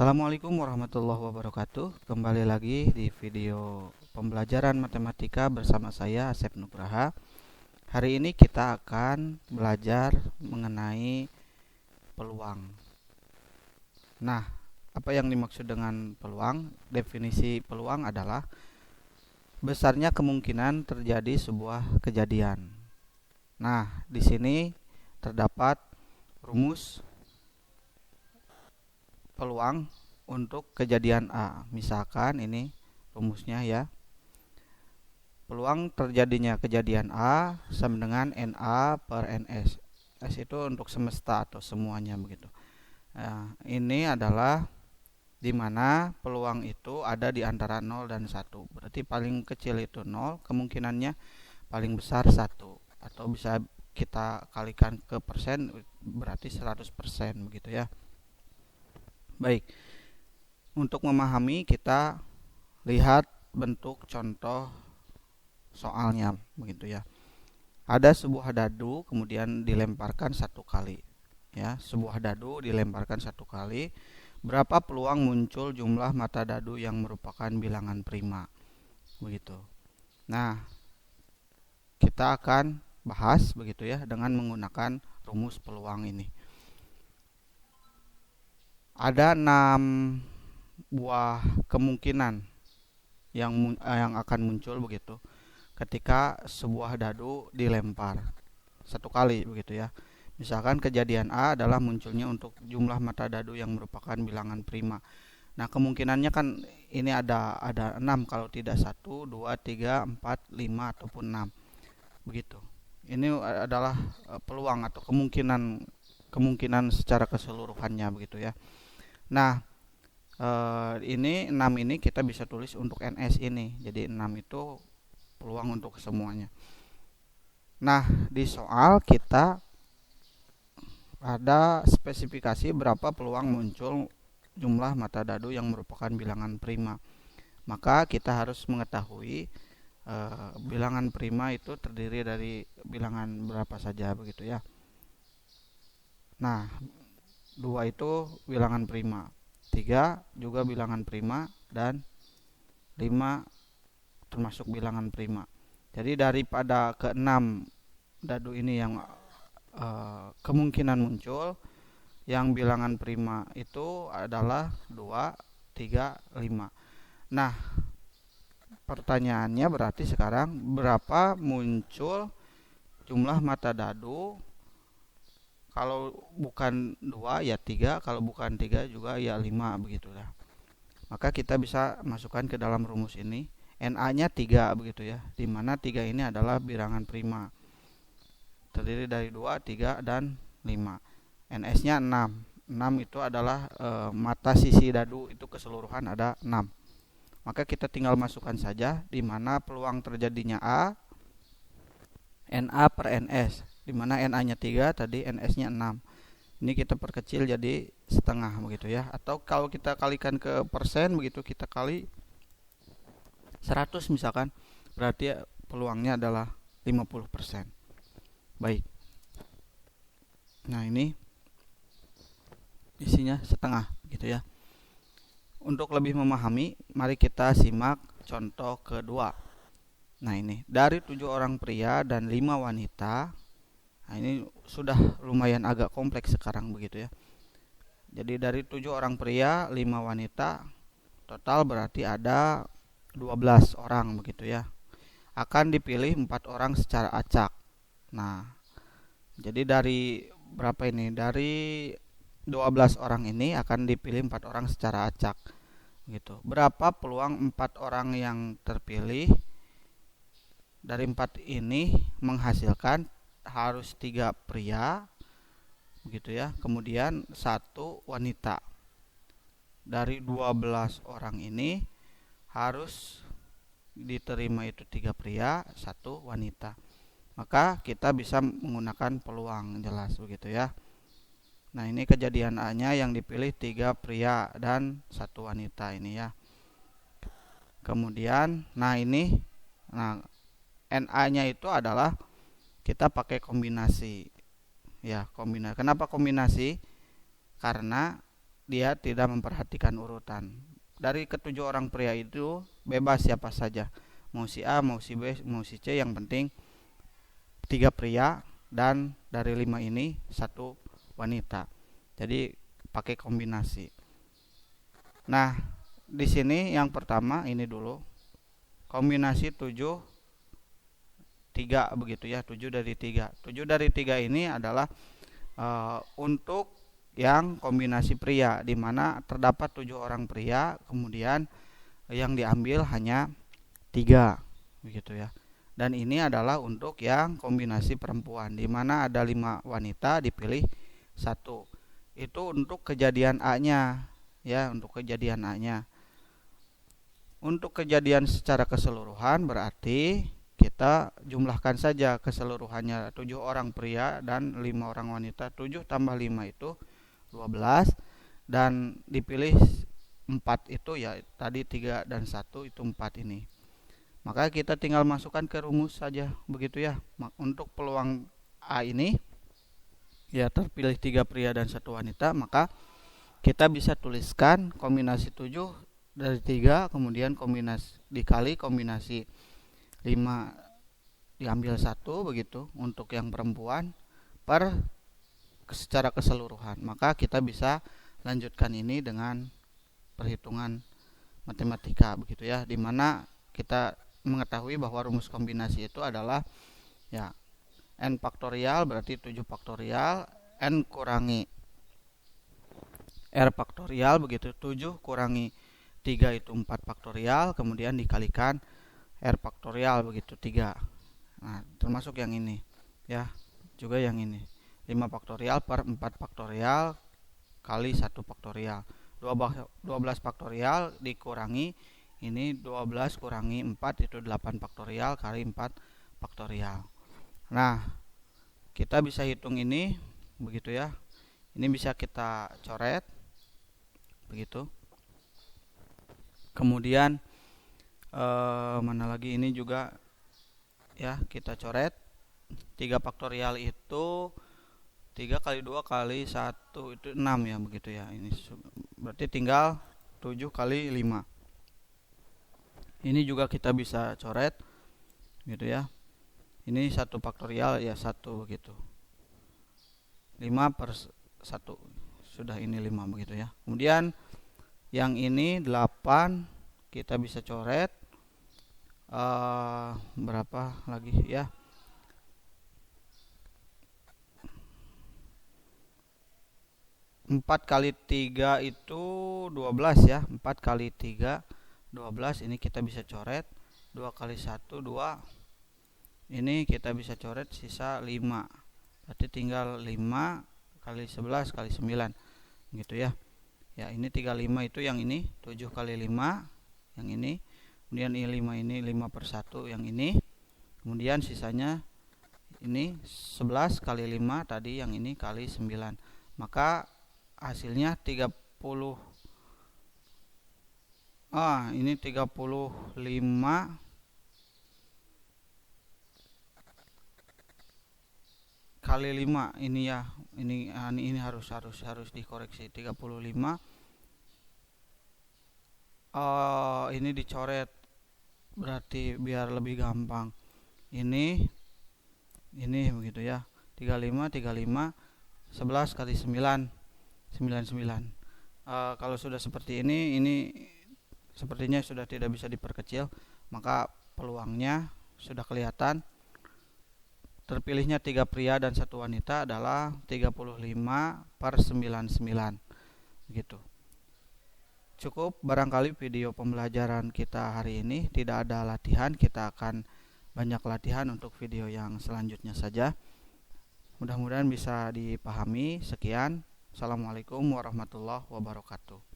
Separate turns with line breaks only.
Assalamualaikum warahmatullahi wabarakatuh. Kembali lagi di video pembelajaran matematika bersama saya Asep Nugraha. Hari ini kita akan belajar mengenai peluang. Nah, apa yang dimaksud dengan peluang? Definisi peluang adalah besarnya kemungkinan terjadi sebuah kejadian. Nah, di sini terdapat rumus peluang untuk kejadian A. Misalkan ini rumusnya ya. Peluang terjadinya kejadian A sama dengan NA per NS. S itu untuk semesta atau semuanya begitu. Nah, ini adalah di mana peluang itu ada di antara 0 dan 1. Berarti paling kecil itu 0, kemungkinannya paling besar 1. Atau bisa kita kalikan ke persen, berarti 100% begitu ya. Baik, untuk memahami kita lihat bentuk contoh soalnya begitu ya. Ada sebuah dadu kemudian dilemparkan satu kali ya. Sebuah dadu dilemparkan satu kali. Berapa peluang muncul jumlah mata dadu yang merupakan bilangan prima begitu. Nah, kita akan bahas begitu ya dengan menggunakan rumus peluang ini. Ada 6 buah kemungkinan yang akan muncul begitu ketika sebuah dadu dilempar satu kali begitu ya. Misalkan kejadian A adalah munculnya untuk jumlah mata dadu yang merupakan bilangan prima. Nah, kemungkinannya kan ini ada 6 kalau tidak 1, 2, 3, 4, 5 ataupun 6. Begitu. Ini adalah peluang atau kemungkinan secara keseluruhannya begitu ya. Nah, ini 6 ini kita bisa tulis untuk NS ini. Jadi 6 itu peluang untuk semuanya. Nah, di soal kita ada spesifikasi berapa peluang muncul jumlah mata dadu yang merupakan bilangan prima. Maka kita harus mengetahui bilangan prima itu terdiri dari bilangan berapa saja begitu ya. Nah, 2 itu bilangan prima, 3 juga bilangan prima, dan 5 termasuk bilangan prima. Jadi daripada ke-6 dadu ini yang kemungkinan muncul, yang bilangan prima itu adalah 2, 3, 5. Nah, pertanyaannya berarti sekarang berapa muncul jumlah mata dadu? Kalau bukan 2 ya 3, kalau bukan 3 juga ya 5 begitulah. Maka kita bisa masukkan ke dalam rumus ini. NA-nya 3 begitu ya. Di mana 3 ini adalah bilangan prima. Terdiri dari 2, 3 dan 5. NS-nya 6. 6 itu adalah mata sisi dadu itu keseluruhan ada 6. Maka kita tinggal masukkan saja di mana peluang terjadinya A NA per NS, di mana NA-nya 3, tadi NS-nya 6. Ini kita perkecil jadi setengah begitu ya. Atau kalau kita kalikan ke persen begitu, kita kali 100 misalkan, berarti peluangnya adalah 50%. Baik. Nah, ini isinya setengah gitu ya. Untuk lebih memahami, mari kita simak contoh kedua. Nah, ini dari 7 orang pria dan 5 wanita. Nah, ini sudah lumayan agak kompleks sekarang begitu ya. Jadi dari 7 orang pria, 5 wanita, total berarti ada 12 orang begitu ya. Akan dipilih 4 orang secara acak. Nah, jadi dari berapa ini? Dari 12 orang ini akan dipilih 4 orang secara acak gitu. Berapa peluang 4 orang yang terpilih? Dari 4 ini menghasilkan harus 3 pria begitu ya, kemudian 1 wanita. Dari 12 orang ini harus diterima itu 3 pria, 1 wanita. Maka kita bisa menggunakan peluang, jelas begitu ya. Nah, ini kejadian A-nya yang dipilih 3 pria dan 1 wanita ini ya. Kemudian NA-nya itu adalah kita pakai kombinasi ya, kombinasi. Kenapa kombinasi? Karena dia tidak memperhatikan urutan. Dari ketujuh orang pria itu bebas siapa saja, mau si A, mau si B, mau si C, yang penting 3 pria dan dari 5 ini 1 wanita. Jadi pakai kombinasi. Nah, di sini yang pertama ini dulu kombinasi 7 3 begitu ya, 7 dari 3. 7 dari 3 ini adalah untuk yang kombinasi pria, di mana terdapat 7 orang pria, kemudian yang diambil hanya 3 begitu ya. Dan ini adalah untuk yang kombinasi perempuan, di mana ada 5 wanita dipilih 1. Itu untuk kejadian A-nya ya, untuk kejadian A-nya. Untuk kejadian secara keseluruhan berarti kita jumlahkan saja keseluruhannya, 7 orang pria dan 5 orang wanita. 7 tambah 5 itu 12, dan dipilih 4 itu ya tadi 3 dan 1 itu 4 ini. Maka kita tinggal masukkan ke rumus saja begitu ya. Untuk peluang A ini ya terpilih 3 pria dan 1 wanita, maka kita bisa tuliskan kombinasi 7 dari 3, kemudian kombinasi dikali kombinasi 5 diambil 1 begitu untuk yang perempuan per secara keseluruhan. Maka kita bisa lanjutkan ini dengan perhitungan matematika begitu ya, dimana kita mengetahui bahwa rumus kombinasi itu adalah ya n faktorial berarti 7 faktorial, n kurangi r faktorial begitu, 7 kurangi 3 itu 4 faktorial, kemudian dikalikan r faktorial begitu 3. Nah, termasuk yang ini ya, juga yang ini 5 faktorial per 4 faktorial kali 1 faktorial, 12 faktorial dikurangi ini 12 kurangi 4 itu 8 faktorial kali 4 faktorial. Nah, kita bisa hitung ini begitu ya. Ini bisa kita coret begitu. Kemudian mana lagi, ini juga ya kita coret. 3 faktorial itu 3 kali 2 kali 1 itu 6 ya begitu ya. Ini berarti tinggal 7 kali 5. Ini juga kita bisa coret gitu ya. Ini 1 faktorial ya 1 begitu. 5 per 1 sudah, ini 5 begitu ya. Kemudian yang ini 8 kita bisa coret berapa lagi ya, 4 kali 3 itu 12 ya, 4 kali 3 12, ini kita bisa coret 2 kali 1 2, ini kita bisa coret sisa 5, berarti tinggal 5 kali 11 kali 9 gitu ya. Ya, ini 35 itu yang ini 7 kali 5 yang ini, kemudian ini 5 ini 5 per 1 yang ini, kemudian sisanya ini 11 kali 5 tadi yang ini kali 9, maka hasilnya 30. Ini 35 kali 5 ini ya. Ini harus dikoreksi 35. Ini dicoret berarti biar lebih gampang. Ini begitu ya. 35 11 kali 9 99. Kalau sudah seperti ini sepertinya sudah tidak bisa diperkecil, maka peluangnya sudah kelihatan. Terpilihnya 3 pria dan 1 wanita adalah 35 per 99 gitu. Cukup barangkali video pembelajaran kita hari ini, tidak ada latihan, kita akan banyak latihan untuk video yang selanjutnya saja. Mudah-mudahan bisa dipahami. Sekian, assalamualaikum warahmatullahi wabarakatuh.